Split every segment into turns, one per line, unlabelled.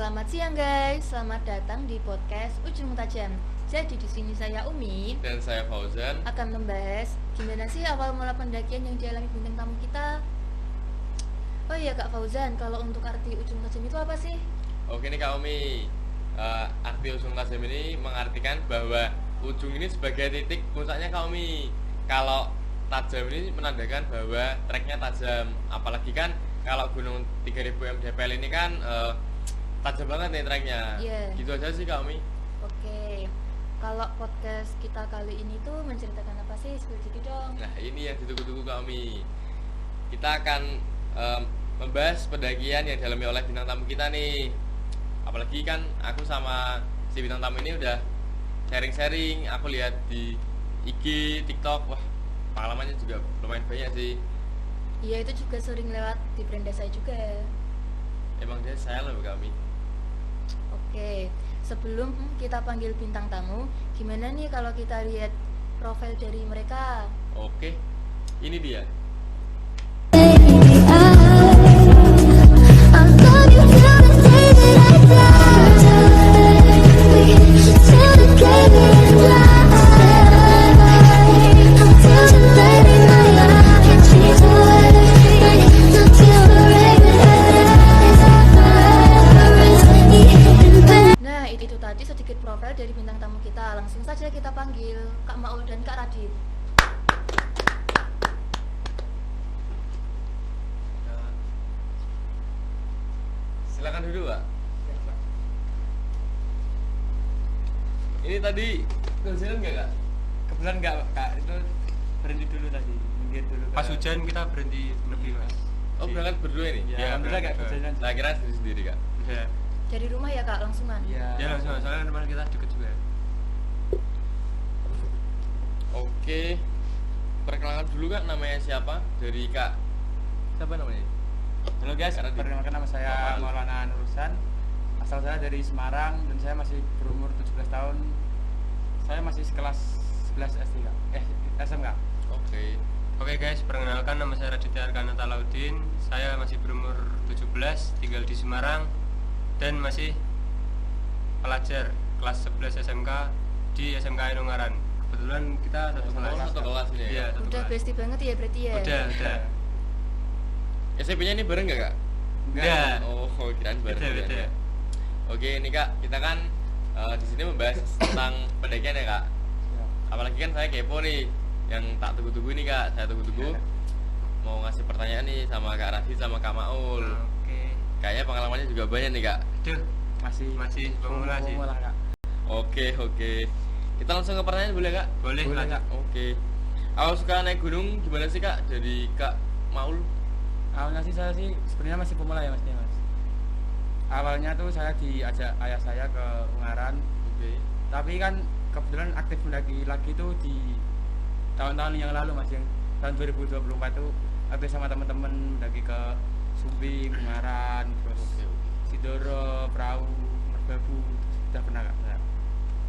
Selamat siang guys, selamat datang di podcast Ujung Tajam. Jadi di sini saya Umi
Dan saya Fauzan.
akan membahas gimana sih awal mula pendakian yang dialami bintang tamu kita. Oh iya Kak Fauzan, kalau untuk arti Ujung Tajam itu apa sih?
Oke nih Kak Umi, arti ujung tajam ini mengartikan bahwa ujung ini sebagai titik puncaknya Kak Umi. Kalau tajam ini menandakan bahwa treknya tajam. Apalagi kan kalau gunung 3000 mdpl ini kan tajam banget nih treknya.
Iya.
Gitu aja sih Kak Umi.
Oke, kalau podcast kita kali ini tuh menceritakan apa sih? Spill dikit dong.
Nah ini yang ditunggu-tunggu Kak Umi. Kita akan membahas pendakian yang dialami oleh bintang tamu kita nih. Apalagi kan aku sama si bintang tamu ini udah sharing-sharing. Aku lihat di IG, TikTok, wah pengalamannya juga lumayan banyak sih.
Iya, itu juga sering lewat di beranda saya juga.
Emang dia sayang loh kami.
Oke, sebelum kita panggil bintang tamu, gimana nih kalau kita lihat profil dari mereka?
Oke, ini dia.
Nah, itu tadi sedikit profil dari bintang tamu kita. Langsung saja kita panggil Kak Maul dan Kak Radit.
Silakan duduk, Pak. Ini tadi jalan nggak Kak?
Kebetulan enggak Kak, itu berhenti dulu tadi, minggir dulu.
Pas hujan kita berhenti nepi mas.
Oh berangkat berdua ini?
Ya, alhamdulillah Kak,
berangkat
kejadian.
Nah kira sendiri Kak.
Ya,
Dari rumah ya Kak, langsungan.
Iya.
ya langsung soalnya rumah kita deket juga.
Oke, perkenalkan dulu Kak, namanya siapa? Dari Kak siapa namanya?
Halo guys,
Karena di-
perkenalkan nama saya
Maul.
Maulana Nurusan. Asal saya dari Semarang dan saya masih berumur 17 tahun. Saya masih sekelas 11 SD Kak. SMK.
Oke.
Oke guys, perkenalkan nama saya Raditya Arkanata Laudin. Saya masih berumur 17, tinggal di Semarang dan masih pelajar kelas 11 SMK di SMK Ungaran. Kebetulan kita satu
Oh,
kelas.
satu kelas ini ya?
Iya, satu
Udah
kelas.
bestie banget ya berarti ya?
Udah.
SMP-nya ini bareng nggak Kak?
Enggak.
Oh, kirain bareng.
Beda.
ya. Oke, ini Kak, kita kan di sini membahas tentang pendakian ya Kak.
Ya.
Apalagi kan saya kepo nih, yang tak tunggu-tunggu nih Kak. Saya tunggu-tunggu mau ngasih pertanyaan nih sama Kak Radit sama Kak Maul.
Oke.
Kayaknya pengalamannya juga banyak nih Kak.
Aduh,
Masih
pemula sih.
pemula, Kak.
Oke. Kita langsung ke pertanyaan boleh Kak?
Boleh
Boleh,
lanjut.
Kak.
Oke. Awal suka naik gunung gimana sih Kak? Dari Kak Maul?
Awalnya sih saya sih sebenarnya masih pemula ya Mas. Awalnya tuh saya diajak ayah saya ke Ungaran.
Oke.
Tapi kan kebetulan aktif mendaki lagi tuh di tahun-tahun yang lalu Mas, yang tahun 2024 tuh aktif sama teman-teman mendaki ke Sumbing, Ungaran, terus
Oke.
Sidoro, Perahu, Merbabu, sudah pernah Kak. Nah,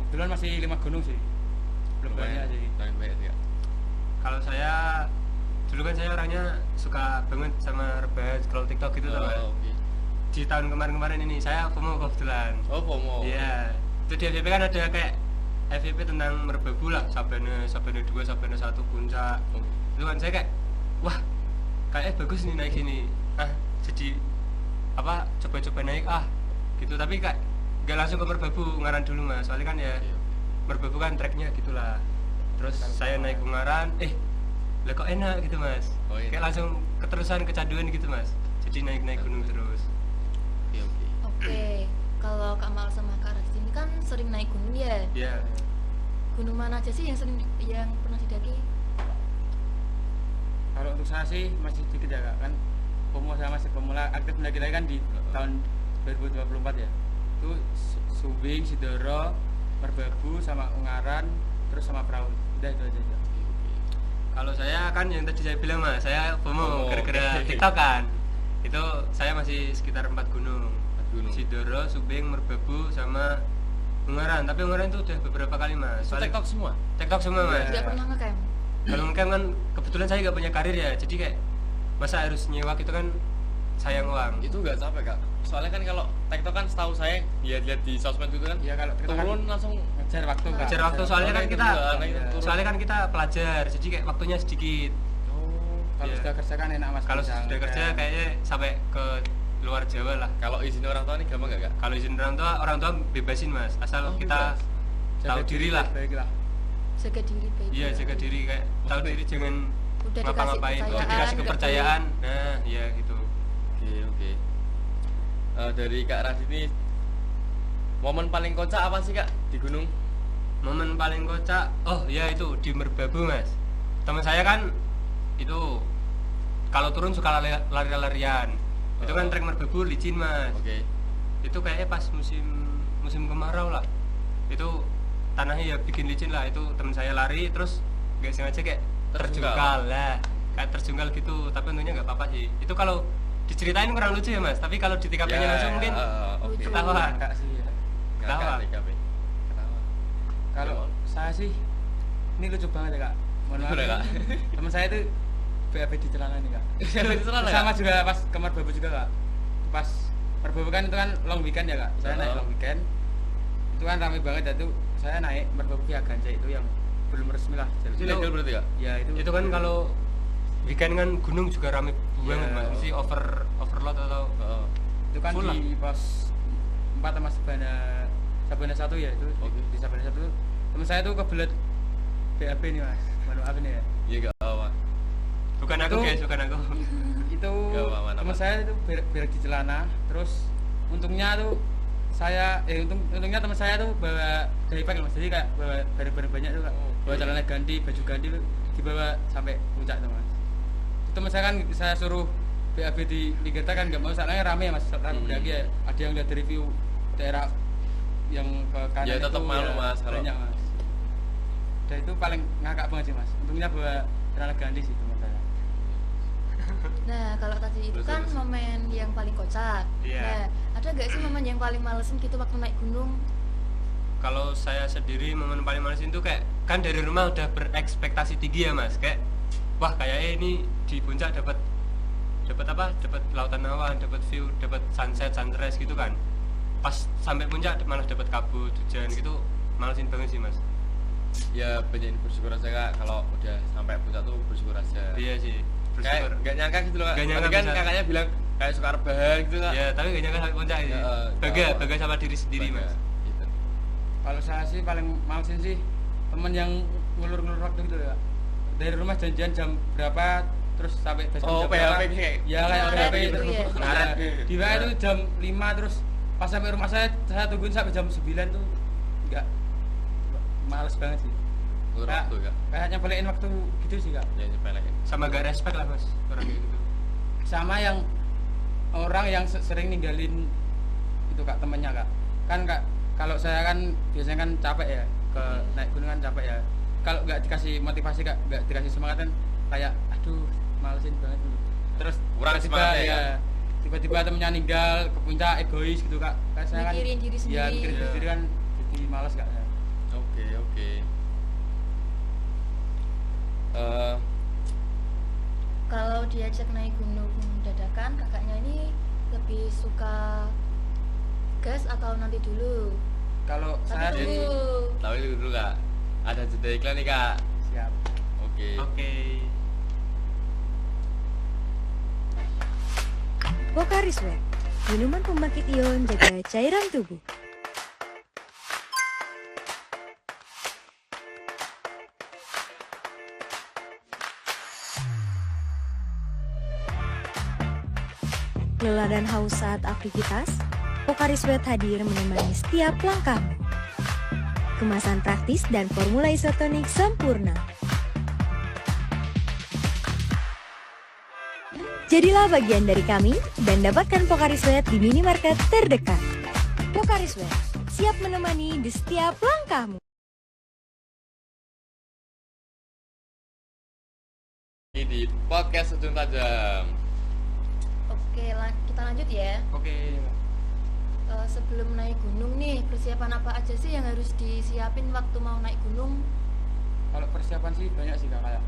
kebetulan masih 5 gunung sih, belum banyak sih.
Lumayan banyak sih Kak.
Kalau saya dulu kan saya orangnya suka banget sama rebahan scroll TikTok gitu tau kan.
Oke.
Di tahun kemarin ini saya FOMO kebetulan.
Oh, FOMO.
Iya. Itu di FYP kan ada kayak FYP tentang Merbabu lah, Sabana 2, Sabana 1 puncak.
Oh.
Itu kan saya kayak wah, kayaknya bagus nih naik sini. Jadi apa coba-coba naik gitu, tapi kayak gak langsung ke Merbabu, Ungaran dulu Mas. Soalnya kan ya
Oke.
Merbabu kan treknya gitulah. Terus saya naik Ungaran, lah kok enak gitu Mas.
Oh, iya.
Kayak langsung keterusan kecanduan gitu Mas. Jadi naik gunung terus.
Oke.
Oke, kalau Kak Maul sama Kak Radit ini kan sering naik gunung ya?
Ya,
Gunung mana aja sih yang pernah didaki?
Kalau untuk saya sih masih dikit ya Kak, kan pemula saya masih pemula, aktif mendaki lagi kan di tahun 2024 ya. Itu Sumbing, Sidoro, Merbabu sama Ungaran, terus sama Perahu. Udah itu aja.
kalau saya kan yang tadi saya bilang Mas, saya
FOMO.
FOMO gara-gara TikTok kan. Itu saya masih sekitar 4 gunung.
Gunung.
Sidoro, Subing, Merbabu sama Ungaran. Tapi Ungaran itu udah beberapa kali Mas.
Itu TikTok semua?
TikTok semua Mas.
Tidak pernah ngecamp?
Kalau ngecamp kan kebetulan saya gak punya karir ya, jadi kayak masa harus nyewa gitu kan sayang uang.
Itu nggak capek kak? Soalnya kan kalau TikTok kan setahu saya lihat di sosmed itu kan
Iya kalau kita kan
turun langsung
ngejar waktu Kak.
Ngejar waktu soalnya kan
Itu
kita
juga aneh,
Iya.
turun.
soalnya kan kita pelajar, jadi kayak waktunya sedikit.
Oh,
Kalau
Iya.
sudah kerja kan enak Mas.
Kalau
bisa
sudah kerja
ngejar.
kayaknya sampai ke luar Jawa lah.
kalau izin orang tua nih gampang nggak kak?
Kalau izin orang tua bebasin Mas, asal
Oh,
kita
bebas.
tahu
Jaga
diri lah.
baik lah.
Jaga diri baik.
Iya, jaga diri kayak tahu diri jangan
Udah dikasih
ngapa-ngapain,
kepercayaan,
dikasih
nggak
kepercayaan. Nah, iya gitu.
Oke. Dari Kak Radit ini momen paling kocak apa sih kak di gunung?
Momen paling kocak, oh ya itu di Merbabu Mas. Teman saya kan itu kalau turun suka lari-larian. Itu kan
Oh.
trek Merbabu licin Mas.
Oke.
Itu kayaknya pas musim kemarau lah. Itu tanahnya ya bikin licin lah. Itu teman saya lari terus nggak sengaja kayak
Terjungkal.
terjungkal lah, kayak terjungkal gitu. Tapi untungnya nggak apa-apa sih. Itu kalau diceritain kurang lucu ya Mas. Tapi kalau di TKP-nya langsung mungkin
Oke.
lucu.
ketawa.
Enggak sih ya.
Ngakak
Ketawa.
TKP. Ketawa.
Kalau saya sih ini lucu banget ya Kak. Mohon maaf.
Udah, Kak.
Teman saya itu BAB di celana nih Kak.
Di celana, Kak?
Sama juga pas ke Merbabu juga Kak. Pas Merbabu kan itu kan long weekend ya Kak. Saya naik
Oh.
long weekend. Itu kan ramai banget dan itu saya naik Merbabu via Ganja itu yang belum resmi lah.
Itu
jalur.
legal berarti kak?
Ya
itu kan kalau weekend kan gunung juga rame banget
Iya.
Mas. Mesti overload atau
Oh.
itu kan
full
di pos 4 sama Sabana 1 ya itu
Oke.
di Sabana 1 teman saya tuh kebelet BAB nih Mas. Mohon maaf ini ya.
Iya gak apa.
bukan aku
Itu-
guys, bukan aku.
Itu
Gak apa-apa,
teman
aman.
saya itu berak di celana terus untungnya tuh untungnya teman saya tuh bawa dry pack Mas, jadi kayak bawa barang-barang banyak tuh Kak.
Oh,
Bawa
oke.
celana ganti, baju ganti tuh dibawa sampai puncak tuh Mas. Itu teman saya kan saya suruh BAB di Ligeta kan nggak mau, soalnya rame ya Mas, rame berlagi ya. Ada yang lihat review daerah yang ke kanan
Ya, tetap
itu
malu,
ya,
Mas, kalau-
banyak Mas. Dan itu paling ngakak banget sih Mas. Untungnya bawa celana ganti sih teman saya.
Nah, kalau tadi itu
Terus,
kan
terus.
momen yang paling kocak.
Iya.
Nah, ada gak sih momen yang paling malesin gitu waktu naik gunung?
Kalau saya sendiri momen paling males itu kayak kan dari rumah udah berekspektasi tinggi ya Mas, kayak wah kayaknya ini di puncak dapat apa? Dapat lautan awan, dapat view, dapat sunset, sunrise gitu kan. Pas sampai puncak malah dapat kabut, hujan gitu, malesin banget sih Mas.
Ya banyak bersyukur aja kak. Kalau udah sampai puncak tuh bersyukur aja.
Iya sih, bersyukur.
Kayak nggak nyangka gitu loh kak.
Nggak nyangka
Tadi kan
bisa.
kakaknya bilang kayak suka rebahan gitu kak.
Ya, tapi gak nyangka sampai puncak
Ya,
ini.
nggak apa.
Bangga sama diri sendiri
Bangga.
Mas.
Gitu.
Kalau saya sih paling malesin sih temen yang ngulur-ngulur waktu gitu ya. Dari rumah janjian jam berapa terus sampai base camp
Oh,
jam
PHP
berapa.
kayak
Ya kayak
ngaret
PHP
gitu
itu.
ya.
Ngaret. Di WA itu
Ngaret.
jam 5 terus pas sampai rumah saya tungguin sampai jam 9 tuh enggak males banget sih.
Ngulur
Kayak-
waktu kak.
Kayak nyepelin waktu gitu sih Kak.
Ya nyepelekin.
Sama gak respect lah Mas, orang kayak gitu.
Sama yang orang yang sering ninggalin itu Kak, temennya Kak. Kan Kak, kalau saya kan biasanya kan capek ya, ke naik gunung kan capek ya. Kalau nggak dikasih motivasi Kak, nggak dikasih semangat kan kayak aduh malesin banget dulu. Terus
Kurang
tiba-tiba
semangatnya ya?
tiba-tiba temennya ninggal ke puncak, egois gitu Kak. Kayak saya kan
Mikirin diri
ya
sendiri.
mikirin diri
Iya.
sendiri kan jadi males Kak.
Oke oke. Eh,
Kalau diajak naik gunung dadakan, kakaknya ini lebih suka gas atau nanti dulu?
Kalau saya
Tapi
sih
dulu.
tahu itu dulu kak. Ada jeda iklan nih kak.
siap.
Oke.
Oke.
Pocari Sweat, minuman pembangkit ion jaga cairan tubuh. Lelah dan haus saat aktivitas, Pocari Sweat hadir menemani setiap langkahmu. Kemasan praktis dan formula isotonik sempurna. Jadilah bagian dari kami dan dapatkan Pocari Sweat di minimarket terdekat. Pocari Sweat, siap menemani di setiap langkahmu.
Ini di podcast Ujung Tajam.
Oke, kita lanjut ya.
Oke.
Sebelum naik gunung nih, persiapan apa aja sih yang harus disiapin waktu mau naik gunung?
Kalau persiapan sih banyak sih Kak, kayak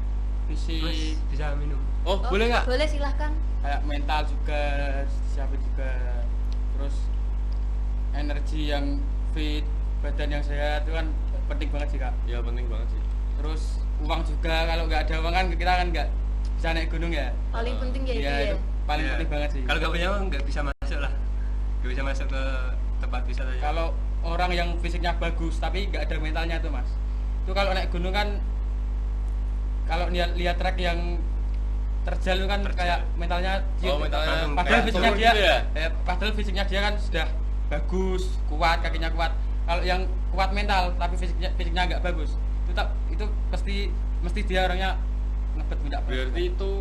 fisik
Mas bisa minum.
Oh, boleh nggak?
Boleh, silahkan.
kayak mental juga siapa juga, terus energi yang fit, badan yang sehat itu kan penting banget sih kak.
Ya penting banget sih.
Terus uang juga, kalau nggak ada uang kan kita kan nggak bisa naik gunung ya.
Paling penting ya itu
Iya,
ya.
itu paling
Iya.
penting banget sih.
Kalau nggak punya uang nggak bisa masuk lah. Nggak bisa masuk ke tempat wisatanya.
Kalau orang yang fisiknya bagus tapi nggak ada mentalnya tuh mas, itu kalau naik gunung kan, kalau lihat trek yang terjal itu kan
Terjal.
kayak mentalnya
Oh, mentalnya
padahal
kayak
fisiknya
turun
dia
gitu ya?
padahal fisiknya dia kan sudah bagus, kuat, kakinya kuat. Kalau yang kuat mental tapi fisiknya nggak bagus, itu mesti dia orangnya ngebet tidak
Berarti itu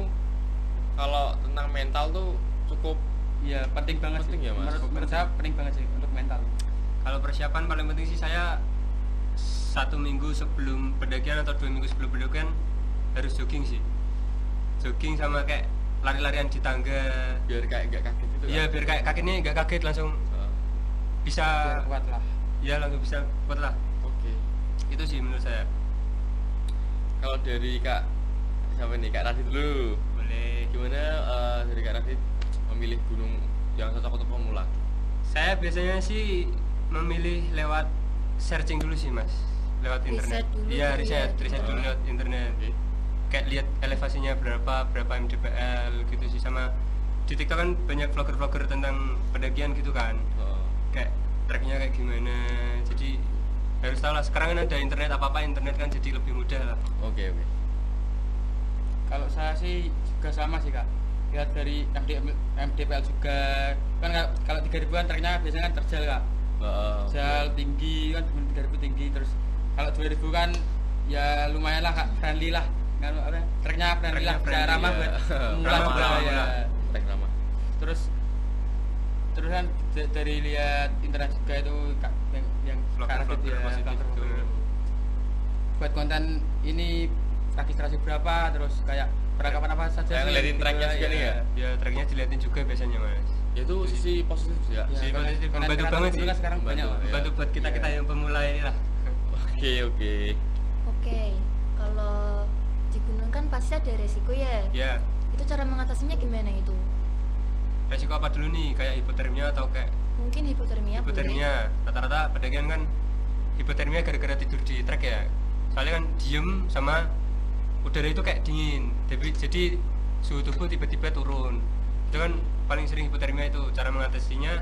kalau tentang mental tuh cukup
iya penting banget
Penting
sih.
ya, Mas?
Menurut saya penting banget sih untuk mental.
Kalau persiapan paling penting sih saya 1 minggu sebelum pendakian atau 2 minggu sebelum pendakian harus jogging sih. Jogging sama kayak lari-larian di tangga.
biar kayak nggak kaget gitu.
Iya, biar kayak kakinya nggak kaget, langsung
Oh,
bisa.
Biar kuat lah.
Iya, langsung bisa kuat lah.
Oke.
Itu sih menurut saya.
Kalau dari Kak siapa nih? Kak Radit dulu.
Boleh.
Gimana dari Kak Radit memilih gunung yang cocok untuk pemula?
Saya biasanya sih memilih lewat searching dulu sih mas, lewat
Riset
internet.
dulu
Iya,
gitu ya,
riset
gitu.
dulu lewat internet.
Oke.
Kayak lihat elevasinya berapa mdpl gitu sih, sama di TikTok kan banyak vlogger-vlogger tentang pendakian gitu kan.
Oh.
Kayak treknya kayak gimana. Jadi harus tahu lah, sekarang kan ada internet, apa internet kan jadi lebih mudah lah.
Oke.
Kalau saya sih juga sama sih kak, lihat dari MDPL juga kan. Kalau 3000-an treknya biasanya kan terjal kak, terjal tinggi kan, 3000 tinggi. Terus kalau 2000 kan ya lumayan lah kak, friendly lah kan, treknya friendly lah, bisa
friendly,
ramah
ya.
buat pemula
Ramah,
juga
ramah,
ya.
ramah.
Trek nama.
Terus kan dari lihat internet juga itu yang
Vlogger-vlogger
Kak Radit ya,
positif
vlogger-vlogger.
itu.
Buat konten ini registrasi berapa, terus kayak perlengkapan apa saja
Kayak
sih,
ngeliatin
gitu
treknya juga nih ya?
Ya treknya dilihatin juga biasanya mas.
Ya itu sisi positif sih ya.
Ya,
Sisi
konten-
positif,
konten
membantu
kreator
banget
dulu
sih.
kan sekarang
Membantu,
banyak.
ya.
Bantu buat kita yang pemula ini lah.
Oke.
Oke, kalau di gunung kan pasti ada resiko ya.
Ya,
Itu cara mengatasinya gimana itu?
resiko apa dulu nih, kayak hipotermia atau kayak
Mungkin hipotermia, boleh.
hipotermia. Rata-rata pendakian kan hipotermia gara-gara tidur di trek ya. Soalnya kan diem sama udara itu kayak dingin, jadi suhu tubuh tiba-tiba turun. Itu kan paling sering hipotermia itu. Cara mengatasinya,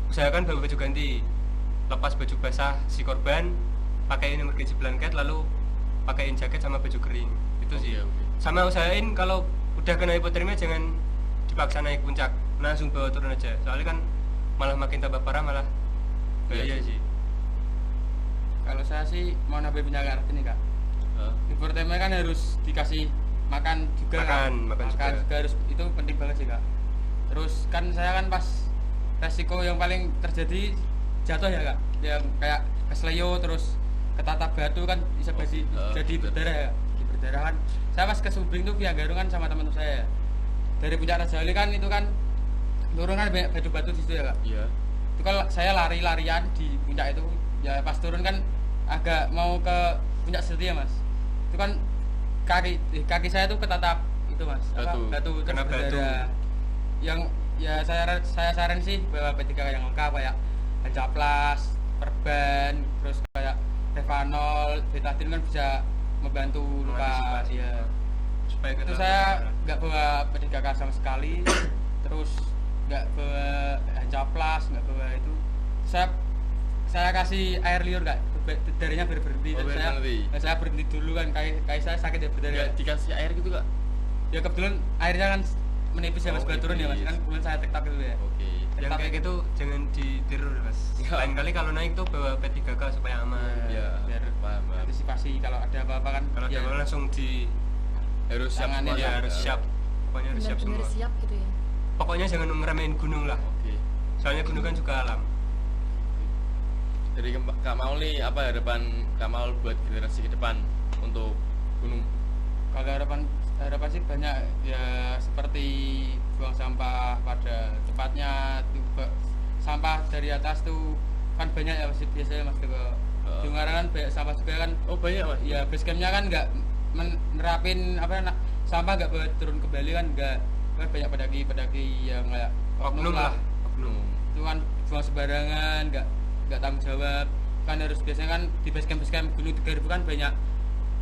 usahakan bawa baju ganti, lepas baju basah si korban, pakaiin emergency blanket, lalu pakaiin jaket sama baju kering. Itu sih.
Oke.
Sama usahain kalau udah kena hipotermia jangan dipaksa naik puncak, langsung bawa turun aja. Soalnya kan malah makin tambah parah, malah bahaya
Iya
sih.
Kalau saya sih mau nambah penyakit ini kak, hipotermia kan harus dikasih makan juga Kak.
Makan juga.
harus, itu penting banget sih kak. Terus kan saya kan pas resiko yang paling terjadi jatuh ya kak, yang kayak kesleo terus ketatap batu kan bisa jadi berdarah ya, berdarah kan. Saya pas ke Subing tuh via Garung kan sama teman saya ya. Dari puncak Raja Wali kan itu kan turun kan banyak batu-batu di situ ya kak.
Iya.
Itu kalau saya lari-larian di puncak itu ya, pas turun kan agak mau ke puncak situ ya mas, itu kan kaki saya tuh ketatap itu mas, batu terus
Kena batu.
berdarah. Yang ya saya saran sih bawa P3K yang lengkap kayak Hancaplas, perban, terus kayak Revanol, betadine kan bisa membantu luka
Mengantisipasi.
ya.
Supaya
Itu
kita
saya nggak bawa P3K sama sekali, terus nggak bawa Hancaplas, nggak bawa itu. Saya kasih air liur kak, darinya berhenti.
Oh,
Dan
berhenti.
saya berhenti dulu kan, kayak saya sakit ya berdarah.
Nggak dikasih air gitu kak?
Ya kebetulan airnya kan menipis ya mas,
Oh,
buat turun ya mas,
menipis.
kan kebetulan saya tiktok gitu ya.
Oke.
yang kayak gitu jangan ditiru mas. Lain kali kalau naik tuh bawa P3K supaya aman.
Iya.
Biar
Paham.
antisipasi kalau ada apa-apa kan.
Kalau
ya,
ada apa langsung di
Harus siap
Tangannya
semua.
ya harus siap. Pokoknya harus siap
Benar-benar
semua.
siap gitu ya.
Pokoknya jangan ngeremehin gunung lah.
Oke.
Soalnya gunung kan juga alam.
Dari Kak Maul nih, apa harapan Kak Maul buat generasi ke depan untuk gunung?
Kalau harapan sih banyak ya, seperti buang sampah pada tempatnya tuh, sampah dari atas tuh kan banyak ya mas, biasanya mas ke di Ungaran kan banyak sampah juga kan.
Oh banyak mas?
Ya basecampnya kan nggak menerapin sampah nggak boleh turun ke Bali kan, nggak kan banyak pendaki yang kayak
Oknum lah, oknum.
itu kan buang sembarangan, nggak tanggung jawab kan. Harus biasanya kan di base camp Gunung 3000 kan banyak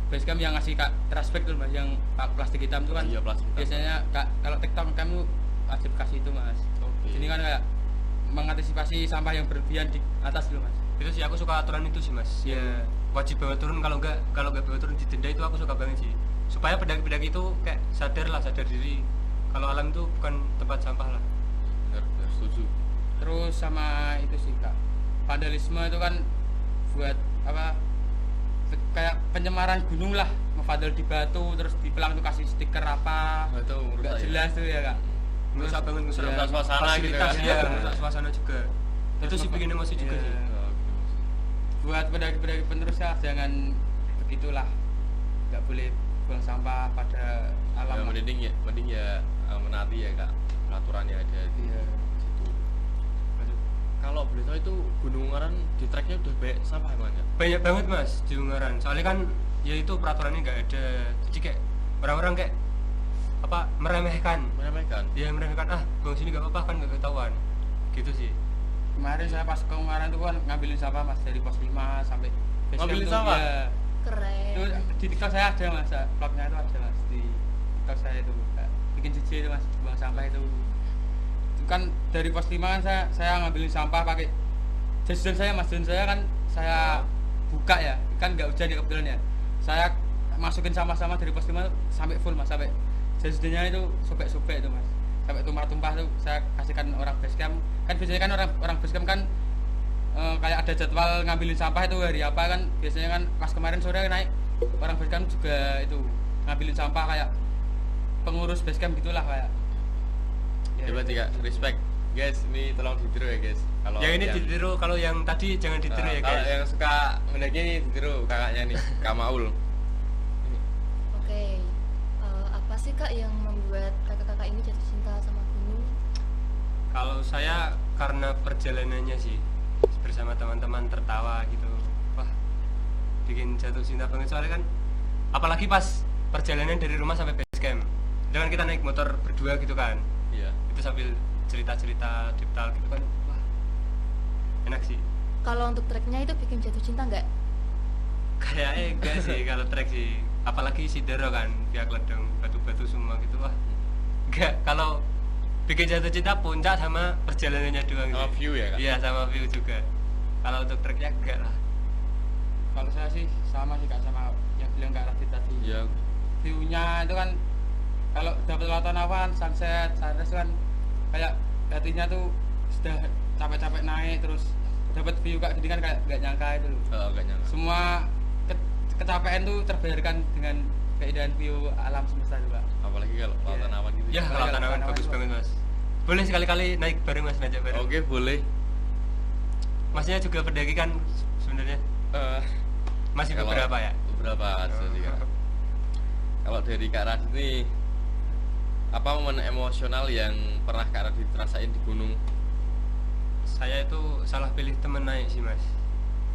base camp yang ngasih trash bag tuh Mas, yang plastik hitam tuh kan.
Iya, plastik hitam.
Biasanya kalau TikTok kamu wajib kasih itu Mas.
Oke.
Jadi kan kayak mengantisipasi sampah yang berlebihan di atas dulu Mas.
Itu sih aku suka aturan itu sih Mas.
Iya.
Wajib bawa turun, kalau nggak bawa turun didenda, itu aku suka banget sih. Supaya pendaki-pendaki itu kayak sadar diri kalau alam itu bukan tempat sampah lah.
Benar, setuju.
Terus sama itu sih Kak, vandalisme itu kan buat kayak pencemaran gunung lah, ngevandal di batu terus di pelang tuh kasih stiker apa,
Nah, itu menurut
nggak
saya.
jelas tuh ya Kak.
Ngerusak banget, ngerusak
Iya.
Suasana gitu
fasilitas,
kan.
ya, ngerusak suasana juga.
Terus
Itu sih bikin emosi juga
iya.
sih.
Buat pendaki-pendaki penerus ya jangan begitulah, nggak boleh buang sampah pada
Ya,
alam.
mending ya menaati ya Kak peraturan yang ada di
Iya.
situ. Kalau boleh tahu itu Gunung Ungaran di treknya udah banyak sampah emang ya?
Banyak banget Mas di Ungaran. Soalnya kan ya itu peraturannya nggak ada. Jadi kayak orang-orang kayak meremehkan.
Meremehkan.
Dia meremehkan, buang sini nggak apa-apa kan, nggak ketahuan. Gitu sih.
Kemarin saya pas ke Ungaran tuh kan ngambilin sampah Mas dari pos 5 sampai base camp
Ngambilin
tuh,
sampah?
iya.
Keren.
Itu di TikTok saya ada Mas, vlognya itu ada Mas di TikTok saya itu. Kayak bikin JJ itu Mas, buang sampah itu. Itu kan dari pos 5 kan saya ngambilin sampah pakai jas hujan saya Mas, jas hujan saya kan saya buka ya, kan nggak hujan ya kebetulan ya. Saya masukin sampah-sampah dari pos 5 sampai full Mas, sampai jas hujannya itu sobek-sobek itu Mas. Sampai tumpah-tumpah tuh saya kasihkan orang base camp. Kan biasanya kan orang base camp kan kayak ada jadwal ngambilin sampah itu hari apa kan, biasanya kan pas kemarin sore naik orang base camp juga itu ngambilin sampah kayak pengurus base camp gitulah kayak.
Hebat ya, respect. Guys, ini tolong ditiru ya guys. Kalau
Yang ini ditiru, kalau yang tadi jangan ditiru ya
kalau
guys.
yang suka mendaki ini ditiru kakaknya nih, Kak Maul.
Oke. Apa sih Kak yang membuat kakak-kakak ini jatuh cinta sama gunung?
Kalau saya karena perjalanannya sih, bersama teman-teman tertawa gitu, wah bikin jatuh cinta banget. Soalnya kan apalagi pas perjalanan dari rumah sampai base camp, itu kan kita naik motor berdua gitu kan,
Iya.
itu sambil cerita-cerita deep talk gitu kan, wah enak sih.
Kalau untuk treknya itu bikin jatuh cinta nggak?
Kayaknya enggak sih kalau trek sih, apalagi Sidero kan, pihak ledeng, batu-batu semua gitu, wah enggak. Kalau bikin jatuh cinta puncak sama perjalanannya doang
Sama
sih.
view ya, Kak?
Iya, sama view juga. Kalau untuk treknya enggak lah.
Kalau saya sih sama sih Kak, sama yang bilang Kak Radit tadi.
Iya.
View-nya itu kan kalau dapat lautan awan, sunset, sunrise kan kayak hatinya tuh sudah capek-capek naik terus dapat view Kak, jadi kan kayak nggak nyangka itu loh.
Agak nyangka.
Semua kecapean tuh terbayarkan dengan keindahan view alam semesta juga.
Apalagi kalau lautan
Iya.
awan gitu.
Ya,
Apalagi
lautan awan
lautan
bagus
awan,
banget Mas. Boleh sekali-kali naik bareng Mas, ngajak bareng.
Oke, boleh.
Masnya juga pendaki kan sebenarnya?
Eh,
Masih
kalau
beberapa ya?
Beberapa aja sih Kak. Kalau dari Kak Radit nih, apa momen emosional yang pernah Kak Radit rasain di gunung?
Saya itu salah pilih temen naik sih Mas.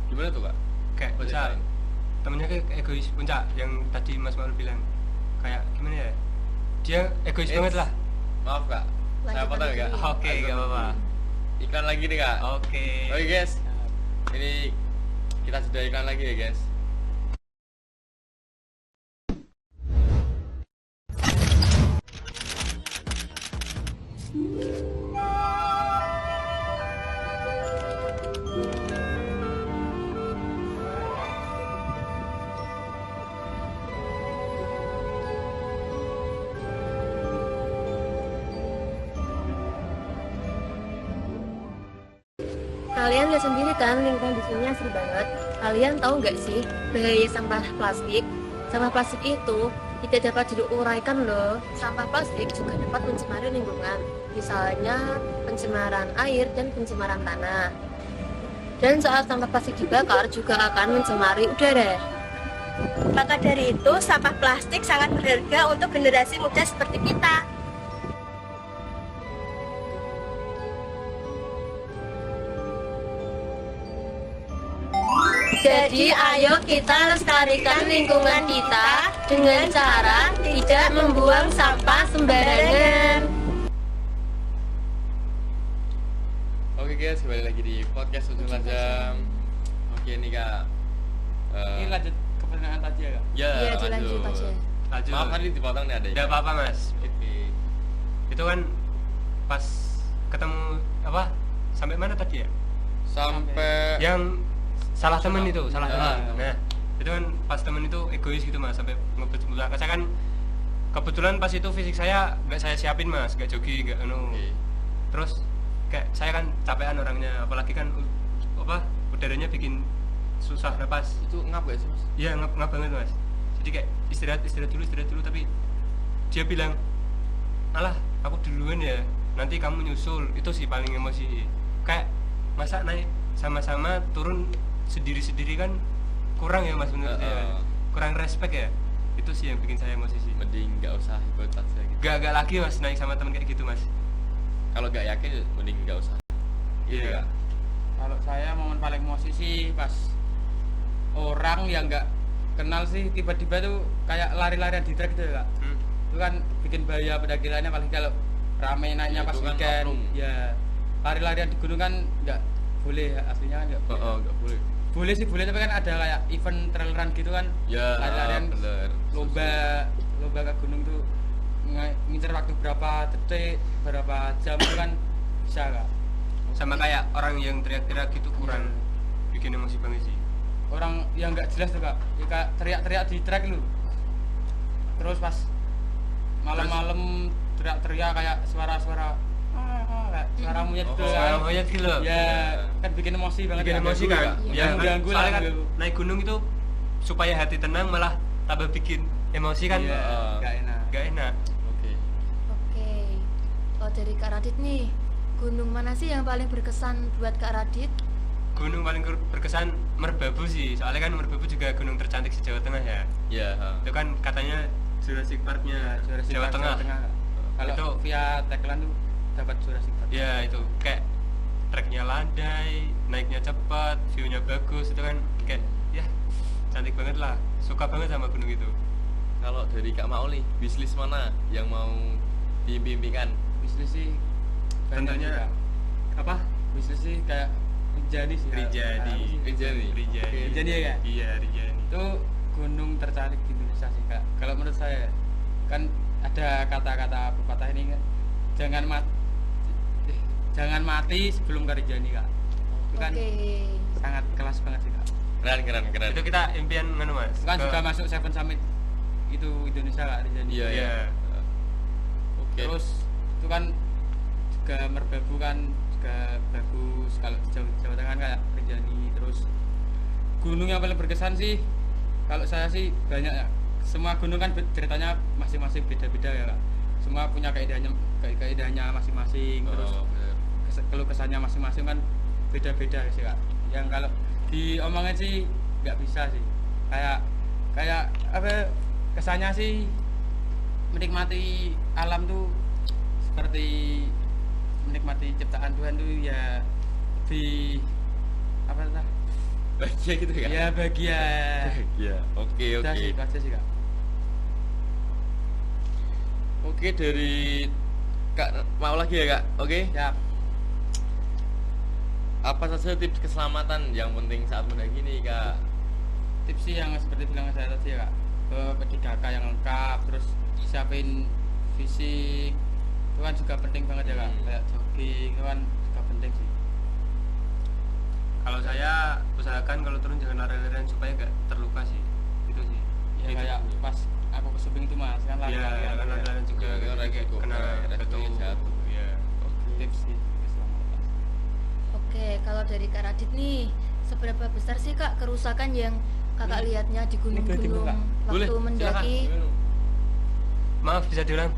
Gimana tuh Kak?
Kayak
Oh,
misal
ceritain.
temennya kayak egois puncak yang tadi Mas Maul bilang, kayak gimana ya, dia egois banget lah.
Maaf Kak, saya
Lanjut
potong
lagi
ya Kak.
dulu.
Oke,
Lanjut
nggak
dulu.
apa-apa.
Iklan lagi nih Kak.
Oke.
Oke guys, ini kita sudah iklan lagi ya guys.
Kalian lihat sendiri kan lingkungan di sini asri banget. Kalian tahu nggak sih bahaya sampah plastik? Sampah plastik itu tidak dapat diuraikan loh. Sampah plastik juga dapat mencemari lingkungan. Misalnya pencemaran air dan pencemaran tanah. Dan saat sampah plastik dibakar juga akan mencemari udara.
Maka dari itu, sampah plastik sangat berharga untuk generasi muda seperti kita.
Jadi ayo kita lestarikan lingkungan kita dengan cara tidak membuang sampah sembarangan.
Oke guys, kembali lagi di podcast Ujung Tajam. Oke nih kak.
Ini lanjut ke pertanyaan tadi ya kak?
Ya,
Iya, dilanjut aja.
Lanjut.
Maaf tadi dipotong nih ada.
Tidak apa-apa mas.
Oke.
Itu kan pas ketemu apa? Sampai mana tadi ya?
Sampai
Yang salah temen itu, salah
Ah,
temen. Nah, itu kan pas temen itu egois gitu mas, sampai ngebut. Saya kan kebetulan pas itu fisik saya nggak saya siapin mas, nggak jogging, nggak
Oke.
Terus kayak saya kan capean orangnya, apalagi kan apa udaranya bikin susah napas.
itu ngap gak sih mas?
Iya ngap banget mas. Jadi kayak istirahat dulu, tapi dia bilang, alah aku duluan ya, nanti kamu nyusul. Itu sih paling emosi. Kayak masa naik sama-sama turun sendiri kan kurang ya mas menurut saya. Kurang respect ya. Itu sih yang bikin saya emosi sih.
Mending nggak usah ikut aja gitu.
Gak lagi mas naik sama teman kayak gitu mas.
Kalau nggak yakin mending nggak usah. Gitu
Iya.
Kak.
Kalau saya momen paling emosi sih pas orang yang nggak kenal sih tiba-tiba tuh kayak lari-larian di trek gitu ya kak. Itu kan bikin bahaya pendaki lainnya, apalagi kalau rame naiknya
Ya,
pas
itu kan
weekend.
oknum.
Ya lari-larian di gunung kan nggak boleh, aslinya kan nggak boleh.
Nggak boleh.
Boleh sih boleh, tapi kan ada kayak event trail run gitu kan.
Ya,
lari-larian
bener.
lomba ke gunung tuh ngincer waktu berapa detik, berapa jam itu kan bisa kak.
Sama kayak orang yang teriak-teriak gitu kurang bikin emosi banget sih.
Orang yang nggak jelas tuh kak, ya, Kak, teriak-teriak di trek lu. Terus pas malam-malam teriak-teriak kayak suara-suara kayak suara monyet gitu
Suara
kan.
monyet gitu loh.
Ya kan bikin emosi banget.
Bikin
Kak.
emosi
Ganggu,
kan.
Kak.
Ya,
Ganggu lah.
soalnya kan
ganggu.
naik gunung itu supaya hati tenang malah tambah bikin emosi kan.
Iya, nggak enak.
Gak enak.
Oke.
Oke. Kalau dari Kak Radit nih, gunung mana sih yang paling berkesan buat Kak Radit?
Gunung paling berkesan Merbabu sih. Soalnya kan Merbabu juga gunung tercantik se Jawa Tengah ya.
Ya.
Itu kan katanya Jurassic Park-nya
Jurassic
Jawa
Park
Tengah.
Kak. Kalau
Itu
via tagline tuh dapat Jurassic Park.
ya itu kayak treknya landai, naiknya cepat, view-nya bagus, itu kan kayak ya cantik banget lah. Suka banget sama gunung itu.
Kalau dari Kak Maul nih, wishlist mana yang mau diimpikan?
Bisnis sih banyak
Tentunya
sih, Kak.
apa?
Bisnis sih kayak Rinjani sih. Kak.
Rijadi.
Rinjani?
Rijadi.
Rinjani ya, Kak?
Iya, Rijadi.
Itu gunung tercantik di Indonesia sih kak. Kalau menurut saya kan ada kata-kata pepatah ini kan, jangan mati sebelum ke Rinjani kak. Itu kan
Oke.
sangat kelas banget sih kak.
Keren.
Itu kita impian nganu mas.
Itu kan
Ke-
juga masuk Seven Summit itu Indonesia kak Rinjani.
Iya.
Iya.
Oke.
Terus itu kan juga Merbabu kan juga bagus. Kalau di Jawa Tengah kan kayak Rinjani. Terus gunung yang paling berkesan sih kalau saya sih banyak ya. Semua gunung kan ceritanya masing-masing beda-beda ya kak. Semua punya keindahannya masing-masing. Terus
bener.
keluh kesannya masing-masing kan beda-beda sih kak. Yang kalau diomongin sih nggak bisa sih. Kayak apa kesannya sih menikmati alam tuh seperti menikmati ciptaan Tuhan tuh ya lebih apa lah
Bahagia gitu ya?
ya bahagia.
Bahagia. Oke.
Udah sih, itu aja sih kak.
Oke, dari Kak mau lagi ya Kak? Oke.
Ya
Apa saja tips keselamatan yang penting saat mendaki nih Kak?
tips sih yang seperti bilang saya tadi ya kak, P3K yang lengkap, terus siapin fisik itu kan juga penting banget ya kak. Kayak jogging itu kan juga penting sih.
Kalau saya usahakan kalau turun jangan lari-larian supaya gak terluka sih. Itu sih.
Ya
Itu.
kayak pas aku ke Subing itu mas kan
Iya,
lari-larian.
kan lari-larian juga
Ya, kan resiko,
kena
resiko
batu.
jatuh.
Iya.
Tips sih keselamatan.
Oke, kalau dari Kak Radit nih, seberapa besar sih Kak kerusakan yang Kakak lihatnya di
boleh
gunung-gunung
dibuka?
waktu
Boleh,
mendaki?
Maaf bisa diulang?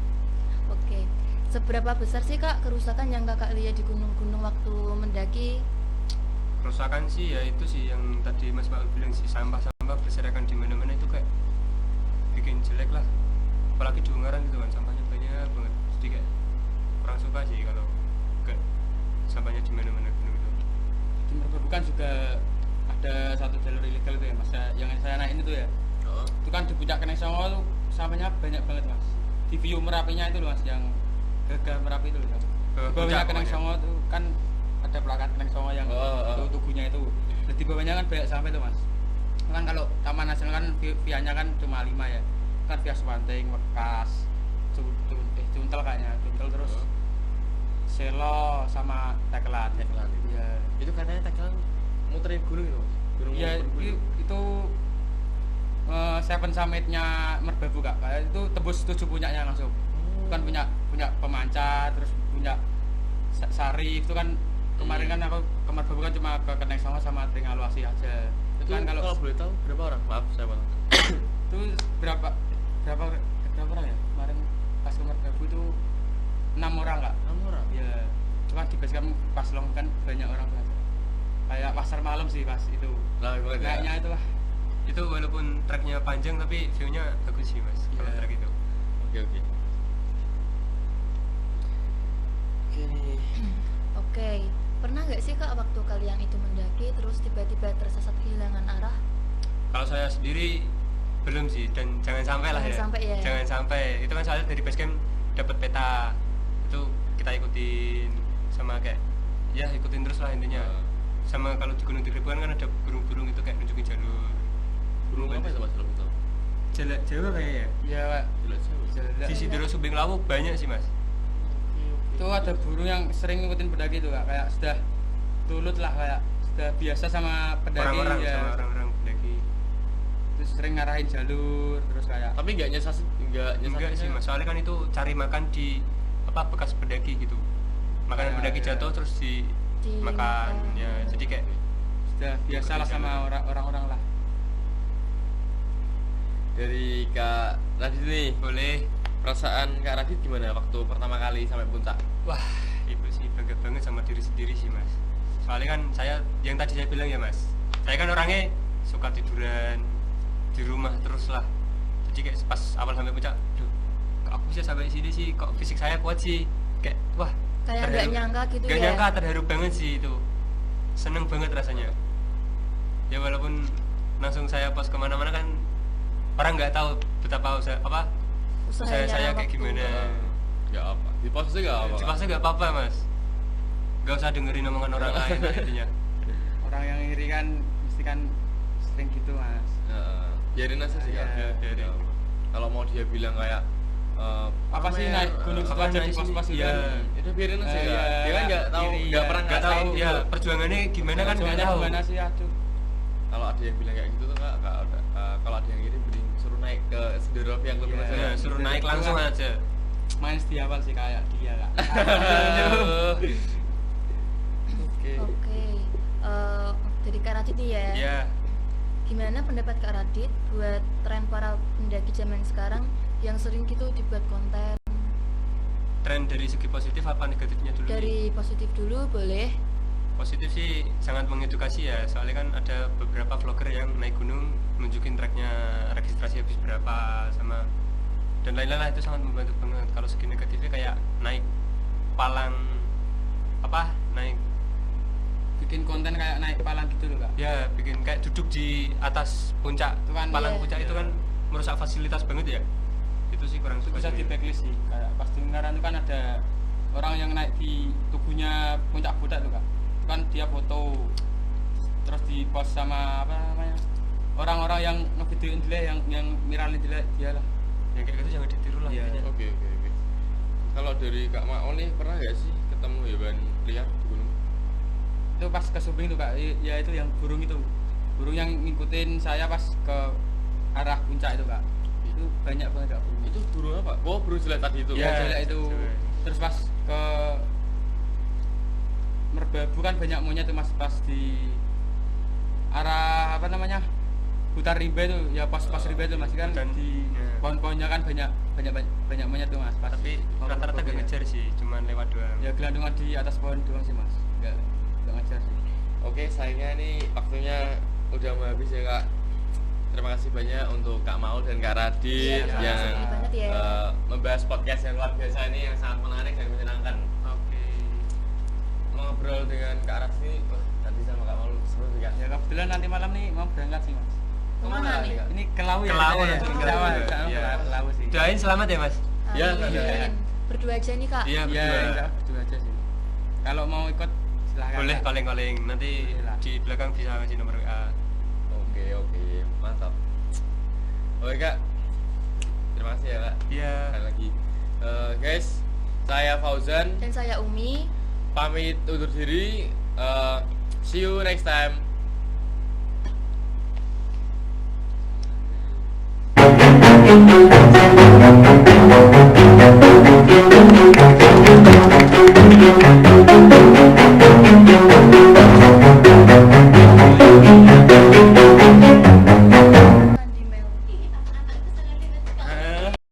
Oke, seberapa besar sih Kak kerusakan yang Kakak lihat di gunung-gunung waktu mendaki?
Kerusakan sih ya itu sih yang tadi Mas Pak bilang sih, sampah-sampah berserakan di mana-mana itu kayak bikin jelek lah. Apalagi di Ungaran gitu kan sampahnya banyak banget. Jadi kayak kurang suka sih kalau kayak sampahnya di mana-mana gunung itu.
Di Merbabu kan juga ada satu jalur kan di puncak Keneng Songo tuh sampahnya banyak banget mas. Di view Merapinya itu loh mas, yang gagah Merapi itu loh. Di bawahnya
puncak
Keneng
pokoknya.
Songo tuh kan ada plakat Keneng Songo yang tubuhnya itu. Terus di bawahnya kan banyak sampah itu mas. Kan kalau Taman Nasional kan via-nya kan cuma 5 ya. Kan via Suwanting, Wekas, Cuntel kayaknya, Cuntel terus Selo sama Tekelan. Iya.
Itu katanya Tekelan muterin gunung itu, Mas. Gunung
Iya,
Merbabu.
itu Seven Summit-nya Merbabu kak. Kayak itu tebus 7 puncaknya langsung. Kan punya pemancar, terus punya Sarif itu kan kemarin kan aku ke Merbabu kan cuma ke Keneng Songo sama Tringaluasi aja.
Itu
kan
kalau boleh tahu berapa orang? Maaf saya potong.
itu berapa orang ya? Kemarin pas ke Merbabu itu 6 orang kak.
6 orang.
Iya. Cuma di base camp pas long kan banyak orang banget. Kayak pasar malam sih pas itu.
Lah gimana?
Kayaknya itulah.
Itu walaupun treknya panjang tapi view-nya bagus sih mas kalau
Iya.
trek itu.
Oke. Oke nih.
Oke, pernah nggak sih kak waktu kalian itu mendaki terus tiba-tiba tersesat kehilangan arah?
Kalau saya sendiri belum sih, dan jangan sampai lah
Jangan
ya.
sampai ya.
Jangan sampai. Itu kan soalnya dari base camp dapat peta. Itu kita ikutin sama kayak ya ikutin terus lah intinya. Sama kalau di Gunung Tigribuan kan ada burung-burung itu kayak nunjukin jalur.
Burung apa itu Mas belum tahu?
Jelek Jawa kayaknya ya.
Iya pak.
Jelas Jawa.
Jelek.
Di Sidero Subing Lawu banyak sih mas.
Itu ada burung yang sering ngikutin pendaki itu kak, kayak sudah tulut lah, kayak sudah biasa sama pendaki
Orang-orang
ya.
sama orang-orang pendaki.
Terus sering ngarahin jalur terus kayak
Tapi nggak nyesat
Enggak sih mas, soalnya kan itu cari makan di apa bekas pendaki gitu. Makanan
Ya,
pendaki
ya.
jatuh terus
Dimakan.
makan ya. Jadi kayak
sudah biasa lah sama orang-orang lah.
Dari Kak Radit nih,
boleh.
perasaan Kak Radit gimana waktu pertama kali sampai puncak?
Wah, itu sih bangga banget sama diri sendiri sih mas. Soalnya kan saya yang tadi saya bilang ya mas, saya kan orangnya suka tiduran di rumah terus lah. Jadi kayak pas awal sampai puncak, duh, kok aku bisa sampai sini sih, kok fisik saya kuat sih. Kayak wah,
Kayak nggak nyangka gitu
nggak
ya.
nyangka, terharu banget sih itu. Seneng banget rasanya. Ya walaupun langsung saya post kemana-mana kan orang nggak tahu betapa usaha
Usahanya
saya kayak
waktu.
gimana.
Nggak apa. Di pos nggak apa.
Di pasnya nggak apa-apa mas, nggak usah dengerin omongan orang lain lah intinya.
Orang yang iri kan mesti kan sering gitu mas.
Biarin aja sih Kak.
Iya,
biarin.
Nggak apa. Kalau mau dia bilang kayak
Apa sih
pamer,
naik gunung
apa
setelah jadi
naik
pos-pos
sini?
gitu
Iya,
kan?
itu biarin aja
Iya,
Kak. Dia kan nggak tahu,
iri,
nggak
iya.
pernah
Nggak tahu
ngerasain
ya
gitu.
perjuangannya gimana kan nggak
Perjuangannya
tahu.
gimana sih aduh.
Kalau ada yang bilang kayak gitu tuh Kak, kalau ada yang iri mending suruh naik ke Sendero yang lebih
Iya.
aja.
Nah, suruh
Itu
naik langsung
kan.
aja.
Main di awal sih kayak dia kak.
Oke.
Oke, dari Kak Radit nih ya.
Ya,
Gimana pendapat Kak Radit buat tren para pendaki zaman sekarang yang sering gitu dibuat konten?
tren dari segi positif apa negatifnya dulu? nih?
Dari positif dulu boleh.
Positif sih sangat mengedukasi ya, soalnya kan ada beberapa vlogger yang naik gunung nunjukin treknya registrasi habis berapa sama dan lain-lain lah, itu sangat membantu banget. Kalau segi negatifnya kayak naik palang naik
Bikin konten kayak naik palang gitu loh kak.
ya bikin kayak duduk di atas puncak
Itu kan,
palang
iya.
puncak itu
Iya.
kan merusak fasilitas banget ya. Itu sih kurang
Itu
suka
bisa
sih.
di backlist sih, kayak pas di Ungaran itu kan ada orang yang naik di tubuhnya puncak budak tuh kak. Itu kan dia foto terus di post sama apa namanya orang-orang yang ngevideoin dia, yang viralin dia lah.
Yang kayak gitu jangan ditiru lah
Iya.
intinya.
Oke. Kalau dari Kak Maon nih pernah nggak sih ketemu hewan liar di gunung?
Itu pas ke Subing tuh kak, ya itu yang burung yang ngikutin saya pas ke arah puncak itu kak. Itu banyak banget kak burung.
Itu burung apa? Oh, burung jelek tadi itu.
Ya,
Iya,
jelek itu.
jelek.
Terus pas ke Merbabu kan banyak monyet tuh mas, pas di arah apa namanya hutan rimba itu ya, pas rimba itu mas kan
Hutan,
di
ya.
pohon-pohonnya kan banyak monyet tuh mas. Pas
Tapi
mau ke
rata-rata
Merbabu
gak
ya.
ngejar sih, cuman lewat doang.
Ya gelandungan di atas pohon doang sih mas, nggak ngejar sih.
Oke, sayangnya nih waktunya udah mau habis ya Kak. Terima kasih banyak untuk Kak Maul dan Kak Radit
Iya,
yang
makasih banget ya.
membahas podcast yang luar biasa ini yang sangat menarik dan menyenangkan.
Oke.
Ngobrol dengan Kak Radit ini, wah, tadi sama Kak Maul seru sih Kak.
Ya kebetulan nanti malam nih mau berangkat sih mas.
Kemana nih?
Ini ke Lawu ya?
Ke Lawu
ya?
nanti, ke
Jawa,
Lawu.
Jawa,
Iya.
ke Lawu sih.
Doain selamat ya Mas.
Ya,
Amin.
doain.
Berdua aja nih kak.
Iya
Iya,
berdua.
enggak berdua aja sih. Kalau mau ikut silahkan.
Boleh
Kak.
calling-calling, nanti
Boleh lah.
di belakang bisa kasih nomor WA.
Oke, mantap. Oke kak, terima kasih ya kak.
Iya.
Sekali lagi. Guys, saya Fauzan
Dan saya Umi.
pamit undur diri. See you next time.
Thank you.